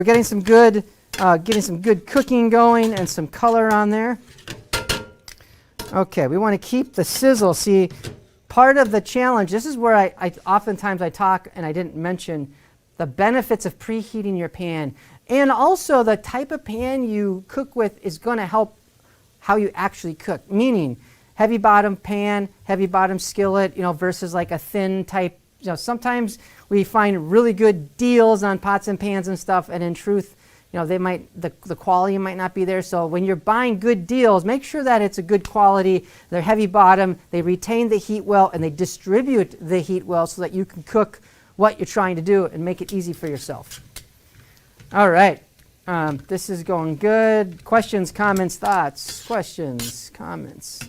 We're getting some good cooking going and some color on there. Okay, we want to keep the sizzle. See, part of the challenge, this is where I oftentimes I talk and I didn't mention the benefits of preheating your pan. And also the type of pan you cook with is going to help how you actually cook. Meaning, heavy bottom pan, heavy bottom skillet, versus like a thin type. Sometimes we find really good deals on pots and pans and stuff, and in truth, the quality might not be there. So when you're buying good deals, make sure that it's a good quality. They're heavy bottom, they retain the heat well, and they distribute the heat well so that you can cook what you're trying to do and make it easy for yourself. All right, this is going good. Questions, comments, thoughts? Questions, comments,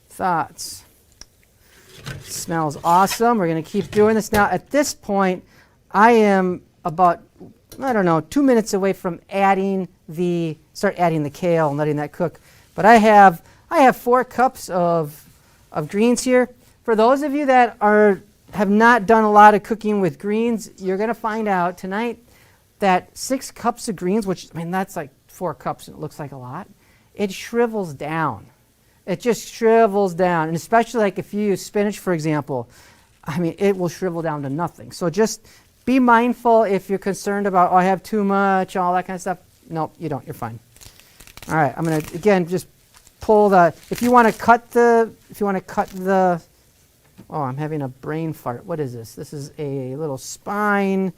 thoughts? Smells awesome. We're going to keep doing this. Now, at this point, I am about, 2 minutes away from start adding the kale and letting that cook. But I have 4 cups of greens here. For those of you that have not done a lot of cooking with greens, you're going to find out tonight that 6 cups of greens, which, that's like 4 cups and it looks like a lot, it shrivels down. It just shrivels down. And especially like if you use spinach, for example, it will shrivel down to nothing. So just be mindful if you're concerned about, I have too much, all that kind of stuff. Nope, you don't. You're fine. All right, I'm going to, again, just pull if you want to cut the, I'm having a brain fart. What is this? This is a little spine.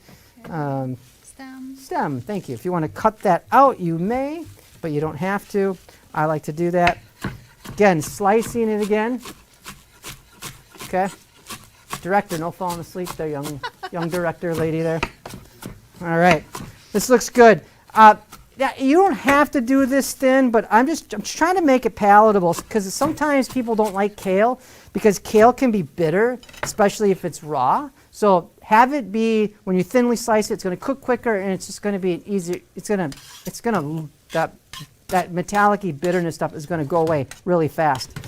Stem, thank you. If you want to cut that out, you may, but you don't have to. I like to do that. Again, slicing it again. Okay. Director, no falling asleep there, young director lady there. All right. This looks good. You don't have to do this thin, but I'm just trying to make it palatable because sometimes people don't like kale because kale can be bitter, especially if it's raw. So have it be, when you thinly slice it, it's going to cook quicker and it's just going to be easier. That metallic-y bitterness stuff is going to go away really fast.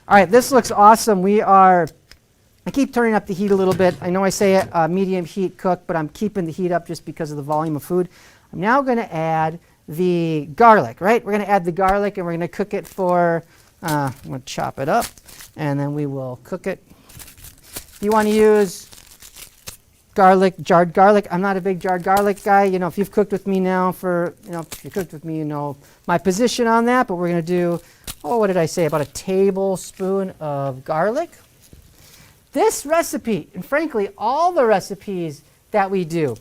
All right, this looks awesome. I keep turning up the heat a little bit. I know I say medium heat cook, but I'm keeping the heat up just because of the volume of food. I'm now going to add the garlic, right? We're going to add the garlic and we're going to cook it for, I'm going to chop it up and then we will cook it. You want to use jarred garlic. I'm not a big jarred garlic guy. If you've cooked with me now if you cooked with me, you know my position on that, but we're going to do, what did I say? About a tablespoon of garlic. This recipe, and frankly, all the recipes that we do,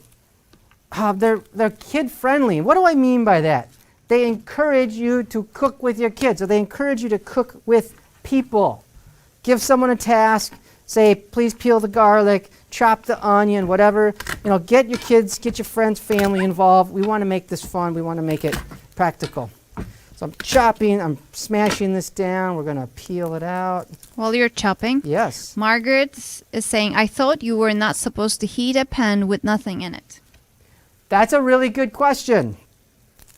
they're kid-friendly. What do I mean by that? They encourage you to cook with your kids, or they encourage you to cook with people. Give someone a task, say, please peel the garlic, chop the onion, whatever. Get your kids, get your friends, family involved. We want to make this fun. We want to make it practical. So I'm smashing this down. We're going to peel it out. While you're chopping, yes. Margaret is saying, I thought you were not supposed to heat a pan with nothing in it. That's a really good question.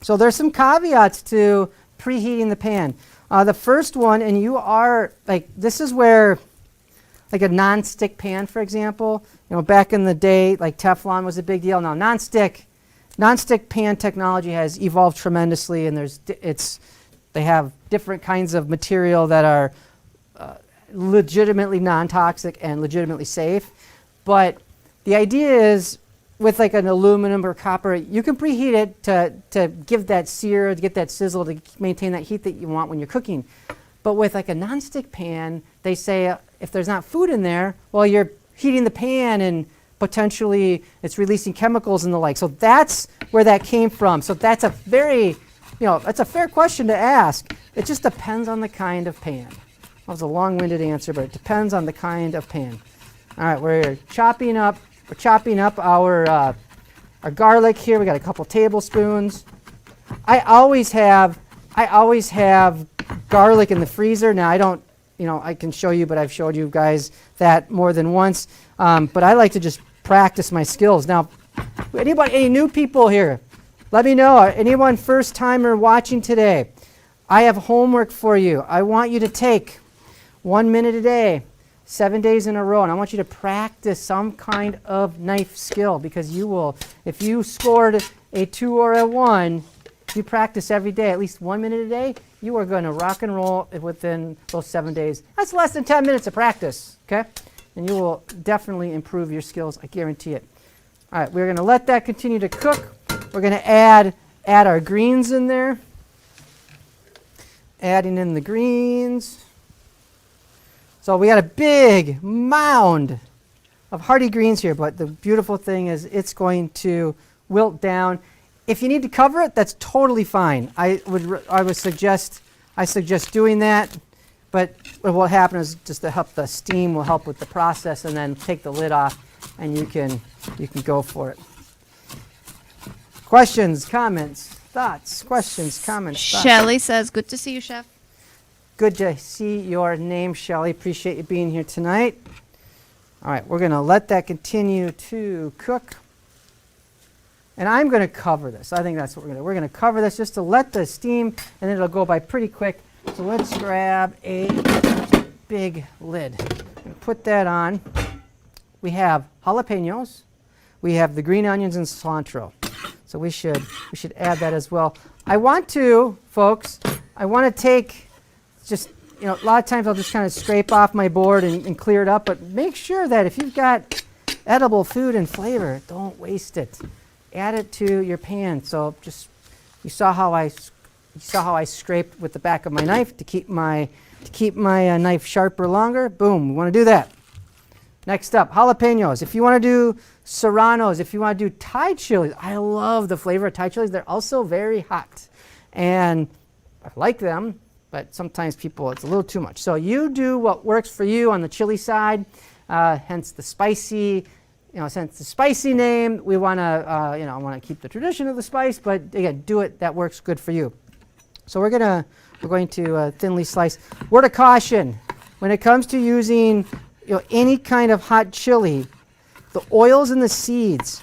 So there's some caveats to preheating the pan. The first one, and this is where, like a non-stick pan, for example, back in the day, like Teflon was a big deal. Now non-stick pan technology has evolved tremendously, and they have different kinds of material that are legitimately non-toxic and legitimately safe. But the idea is, with like an aluminum or copper, you can preheat it to give that sear, to get that sizzle, to maintain that heat that you want when you're cooking. But with like a non-stick pan, they say if there's not food in there, well, you're heating the pan and potentially it's releasing chemicals and the like. So that's where that came from. So that's a that's a fair question to ask. It just depends on the kind of pan. That was a long-winded answer, but it depends on the kind of pan. All right, we're chopping up our garlic here. We got a couple tablespoons. I always have garlic in the freezer. Now I don't, I can show you, but I've showed you guys that more than once. But I like to just practice my skills. Now, any new people here? Let me know. Anyone first timer watching today? I have homework for you. I want you to take 1 minute a day, 7 days in a row, and I want you to practice some kind of knife skill, because you will, if you scored a 2 or a 1, if you practice every day, at least 1 minute a day, you are going to rock and roll within those 7 days. That's less than 10 minutes of practice, okay? And you will definitely improve your skills, I guarantee it. All right, we're going to let that continue to cook. We're going to add our greens in there. Adding in the greens. So we got a big mound of hearty greens here, but the beautiful thing is it's going to wilt down. If you need to cover it, that's totally fine. I suggest doing that, but what will happen is just to help the steam will help with the process, and then take the lid off, and you can go for it. Questions, comments, thoughts? Questions, comments, thoughts? Shelly says, good to see you, Chef. Good to see your name, Shelly. Appreciate you being here tonight. All right, we're going to let that continue to cook. And I'm going to cover this. I think that's what we're going to do. We're going to cover this just to let the steam, and it'll go by pretty quick. So let's grab a big lid and put that on. We have jalapenos. We have the green onions and cilantro. So we should add that as well. I want to, folks, take just, a lot of times I'll just kind of scrape off my board and clear it up, but make sure that if you've got edible food and flavor, don't waste it. Add it to your pan. So just, you saw how I scraped with the back of my knife to keep my knife sharper longer. Boom, we want to do that. Next up, jalapenos. If you want to do serranos, if you want to do Thai chilies, I love the flavor of Thai chilies. They're also very hot, and I like them, but sometimes it's a little too much. So you do what works for you on the chili side, hence the spicy. Since the spicy name, we want to keep the tradition of the spice, but again, do it that works good for you. So we're going to thinly slice. Word of caution: when it comes to using any kind of hot chili, the oils and the seeds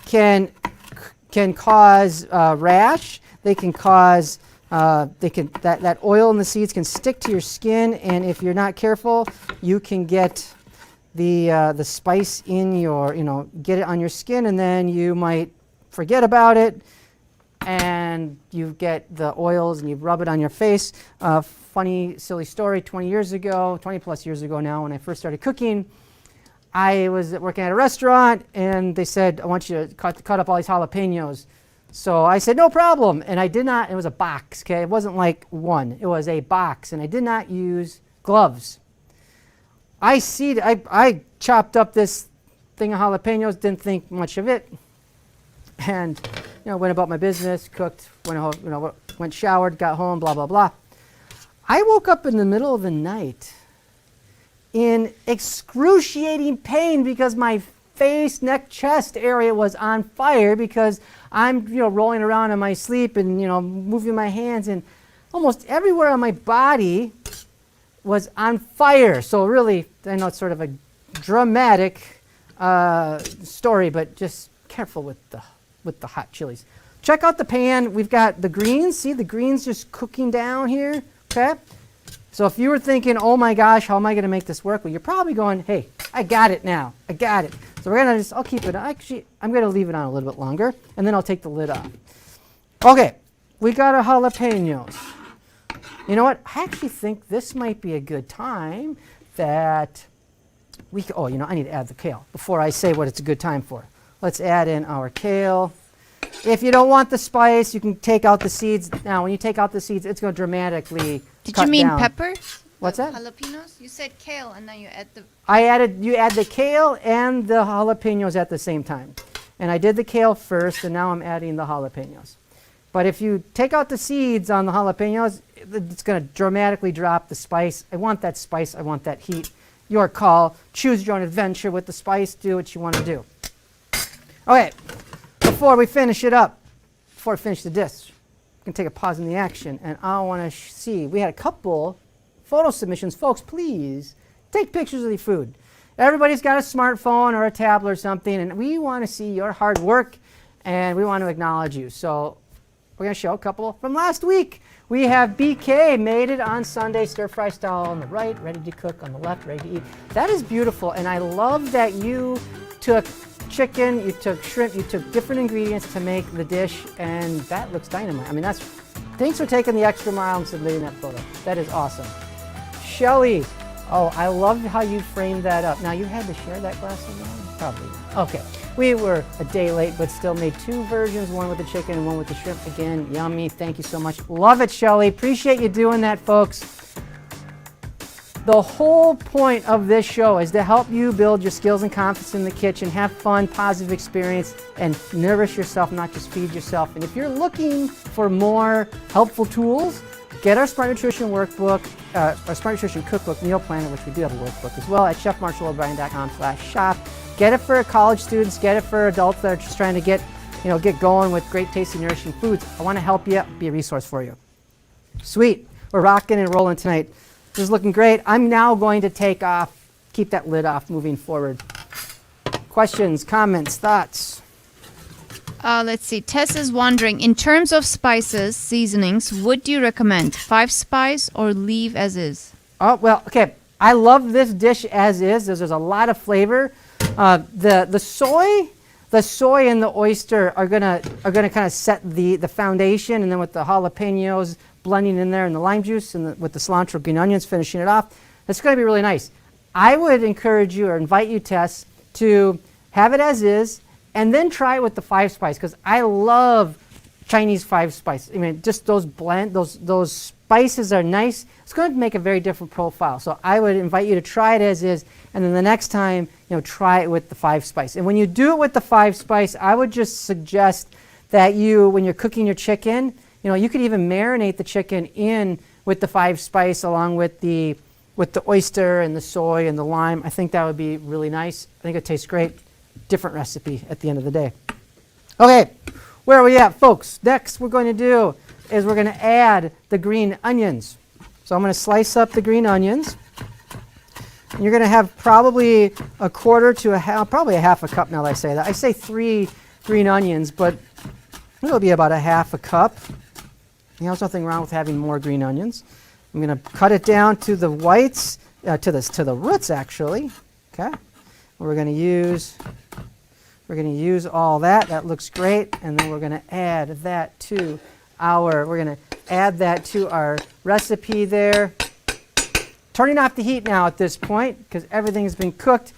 can cause rash. They can cause that oil and the seeds can stick to your skin, and if you're not careful, you can get the spice in your, get it on your skin, and then you might forget about it, and you get the oils and you rub it on your face. Funny, silly story, 20 plus years ago now, when I first started cooking, I was working at a restaurant, and they said, I want you to cut up all these jalapenos. So I said, no problem, and I did not. It was a box, okay? It wasn't like one. It was a box, and I did not use gloves. I chopped up this thing of jalapenos, didn't think much of it, and went about my business, cooked, went showered, got home, blah blah blah. I woke up in the middle of the night in excruciating pain because my face, neck, chest area was on fire because I'm rolling around in my sleep and moving my hands, and almost everywhere on my body was on fire. So really, I know it's sort of a dramatic story, but just careful with the hot chilies. Check out the pan. We've got the greens. See the greens just cooking down here. Okay. So if you were thinking, oh my gosh, how am I going to make this work? Well, you're probably going, hey, I got it now. I got it. So I'll keep it. Actually, I'm going to leave it on a little bit longer, and then I'll take the lid off. Okay, we got our jalapenos. You know what? I actually think this might be a good time that I need to add the kale before I say what it's a good time for. Let's add in our kale. If you don't want the spice, you can take out the seeds. Now, when you take out the seeds, it's going to dramatically Did cut you mean down. peppers? What's that? Jalapenos? You said kale, and then you add the... You add the kale and the jalapenos at the same time. And I did the kale first, and now I'm adding the jalapenos. But if you take out the seeds on the jalapenos, it's going to dramatically drop the spice. I want that spice. I want that heat. Your call. Choose your own adventure with the spice. Do what you want to do. Okay, before we finish it up, before I finish the dish, we can take a pause in the action, and I want to see. We had a couple photo submissions. Folks, please take pictures of the food. Everybody's got a smartphone or a tablet or something, and we want to see your hard work, and we want to acknowledge you. So we're going to show a couple from last week. We have BK, made it on Sunday, stir-fry style on the right, ready to cook on the left, ready to eat. That is beautiful, and I love that you took chicken, you took shrimp, you took different ingredients to make the dish, and that looks dynamite. I mean, thanks for taking the extra mile and submitting that photo. That is awesome. Shelly, oh, I love how you framed that up. Now, you had to share that glass of wine? Probably not. Okay, we were a day late, but still made 2 versions, one with the chicken and one with the shrimp. Again, yummy. Thank you so much. Love it, Shelly. Appreciate you doing that, folks. The whole point of this show is to help you build your skills and confidence in the kitchen, have fun, positive experience, and nourish yourself, not just feed yourself. And if you're looking for more helpful tools, get our Smart Nutrition workbook, our Smart Nutrition cookbook, meal planner, which we do have a workbook as well, at chefmarshallO'Brien.com/shop. Get it for college students, get it for adults that are just trying to get going with great tasty, nourishing foods. I want to help you, be a resource for you. Sweet, we're rocking and rolling tonight. This is looking great. I'm now going to keep that lid off moving forward. Questions, comments, thoughts? Let's see. Tess is wondering, in terms of spices, seasonings, would you recommend 5-spice or leave as is? Oh, well, okay. I love this dish as is. There's a lot of flavor. The soy and the oyster are gonna kind of set the foundation, and then with the jalapenos blending in there and the lime juice and with the cilantro, green onions finishing it off, it's going to be really nice. I would encourage you or invite you, Tess, to have it as is and then try it with the 5-spice, because I love Chinese 5-spice. I mean, just those those spices are nice. It's going to make a very different profile. So I would invite you to try it as is, and then the next time, try it with the 5-spice. And when you do it with the 5-spice, I would just suggest that when you're cooking your chicken, you could even marinate the chicken in with the 5-spice along with the oyster and the soy and the lime. I think that would be really nice. I think it tastes great. Different recipe at the end of the day. Okay, where are we at, folks? Next we're going to do is we're going to add the green onions. So I'm going to slice up the green onions. And you're going to have probably a quarter to probably a half a cup now that I say that. I say 3 green onions, but it'll be about a half a cup. There's nothing wrong with having more green onions. I'm going to cut it down to the whites, to the roots actually. Okay, we're going to use all that. That looks great, and then we're going to add that to our recipe there. Turning off the heat now at this point because everything has been cooked.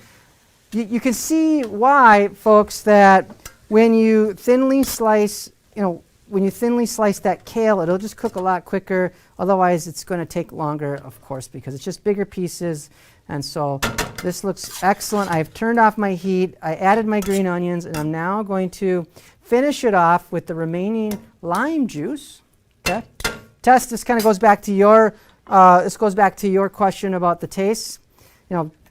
You can see why, folks, that when you thinly slice, that kale, it'll just cook a lot quicker. Otherwise, it's going to take longer, of course, because it's just bigger pieces. And so this looks excellent. I've turned off my heat. I added my green onions, and I'm now going to finish it off with the remaining lime juice. Okay. Tess, this kind of goes back to your question about the taste.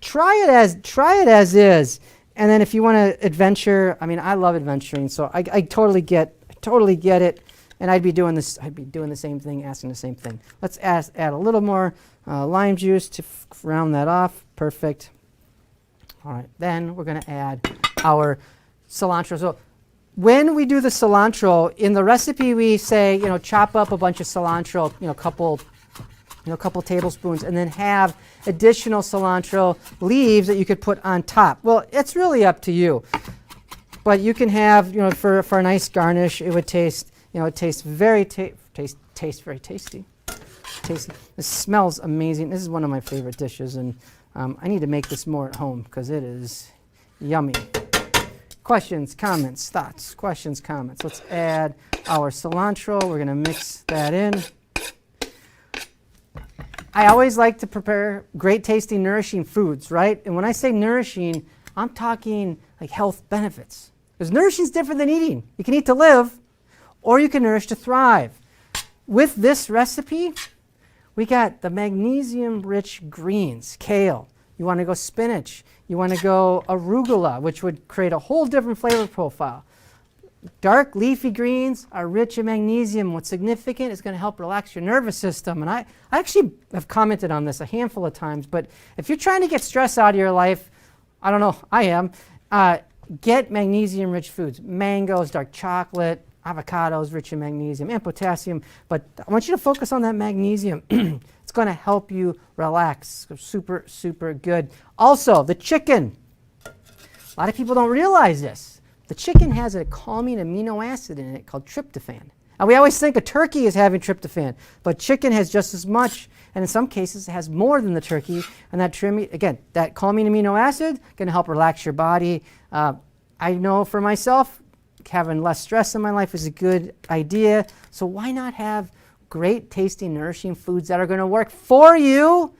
Try it as is. And then if you want to adventure, I mean, I love adventuring, so I totally get it. And I'd be doing the same thing, asking the same thing. Let's add a little more lime juice to round that off. Perfect. All right, then we're going to add our cilantro. So when we do the cilantro, in the recipe we say, chop up a bunch of cilantro, a couple tablespoons, and then have additional cilantro leaves that you could put on top. Well, it's really up to you. But you can have, for a nice garnish, it would taste, very tasty. This smells amazing. This is one of my favorite dishes, and I need to make this more at home because it is yummy. Questions, comments, thoughts? Questions, comments. Let's add our cilantro. We're going to mix that in. I always like to prepare great tasting, nourishing foods, right? And when I say nourishing, I'm talking like health benefits. Because nourishing is different than eating. You can eat to live, or you can nourish to thrive. With this recipe, we got the magnesium-rich greens, kale. You want to go spinach. You want to go arugula, which would create a whole different flavor profile. Dark leafy greens are rich in magnesium. What's significant is going to help relax your nervous system. And I actually have commented on this a handful of times, but if you're trying to get stress out of your life, I don't know, I am, get magnesium-rich foods. Mangoes, dark chocolate, avocados rich in magnesium and potassium. But I want you to focus on that magnesium. It's going to help you relax. Super, super good. Also, the chicken. A lot of people don't realize this. The chicken has a calming amino acid in it called tryptophan. Now, we always think a turkey is having tryptophan, but chicken has just as much, and in some cases it has more than the turkey. And that that calming amino acid can help relax your body. I know for myself, having less stress in my life is a good idea. So why not have great tasting, nourishing foods that are going to work for you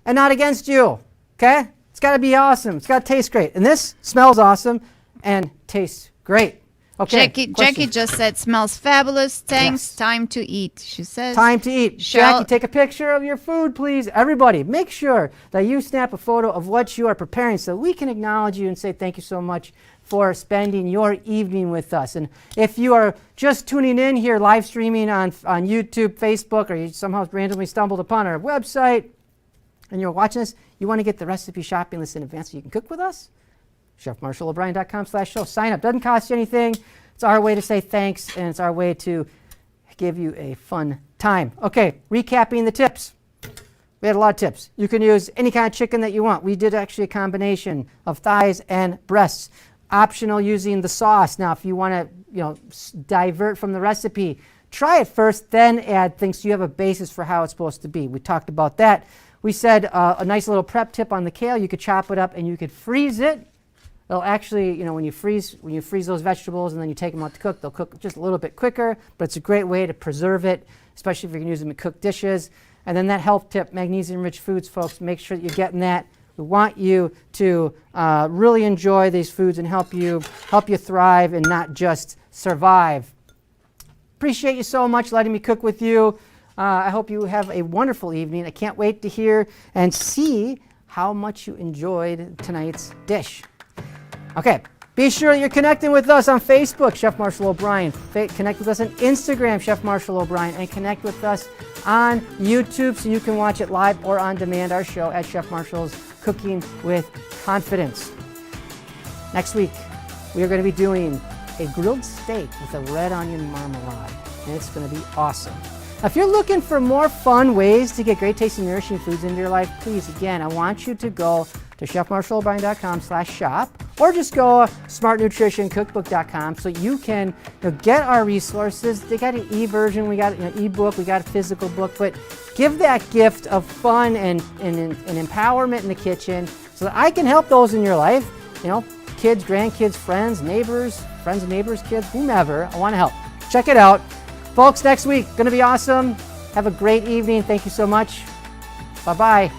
and not against you? Okay? It's got to be awesome. It's got to taste great. And this smells awesome and tastes great. Okay. Jackie just said, smells fabulous. Thanks. Yes. Time to eat. She says. Time to eat. Jackie, take a picture of your food, please. Everybody, make sure that you snap a photo of what you are preparing so we can acknowledge you and say thank you so much for spending your evening with us. And if you are just tuning in here, live streaming on YouTube, Facebook, or you somehow randomly stumbled upon our website and you're watching this, you want to get the recipe shopping list in advance so you can cook with us? ChefMarshallO'Brien.com/show. Sign up. Doesn't cost you anything. It's our way to say thanks, and it's our way to give you a fun time. Okay, recapping the tips. We had a lot of tips. You can use any kind of chicken that you want. We did actually a combination of thighs and breasts. Optional using the sauce. Now, if you want to, divert from the recipe, try it first, then add things so you have a basis for how it's supposed to be. We talked about that. We said a nice little prep tip on the kale. You could chop it up and you could freeze it. They'll actually, when you freeze those vegetables and then you take them out to cook, they'll cook just a little bit quicker, but it's a great way to preserve it, especially if you're going to use them in cooked dishes. And then that health tip, magnesium-rich foods, folks, make sure that you're getting that. We want you to really enjoy these foods and help you thrive and not just survive. Appreciate you so much letting me cook with you. I hope you have a wonderful evening. I can't wait to hear and see how much you enjoyed tonight's dish. Okay, be sure that you're connecting with us on Facebook, Chef Marshall O'Brien. Connect with us on Instagram, Chef Marshall O'Brien, and connect with us on YouTube so you can watch it live or on demand, our show at Chef Marshall's Cooking with Confidence. Next week, we are going to be doing a grilled steak with a red onion marmalade, and it's going to be awesome. Now, if you're looking for more fun ways to get great tasting, nourishing foods into your life, please, again, I want you to go to ChefMarshallO'Brien.com/shop, or just go SmartNutritionCookbook.com so you can get our resources. They got an e-version, we got an e-book, we got a physical book, but give that gift of fun and empowerment in the kitchen so that I can help those in your life, kids, grandkids, friends, neighbors, friends and neighbors, kids, whomever. I want to help. Check it out. Folks, next week, going to be awesome. Have a great evening. Thank you so much. Bye-bye.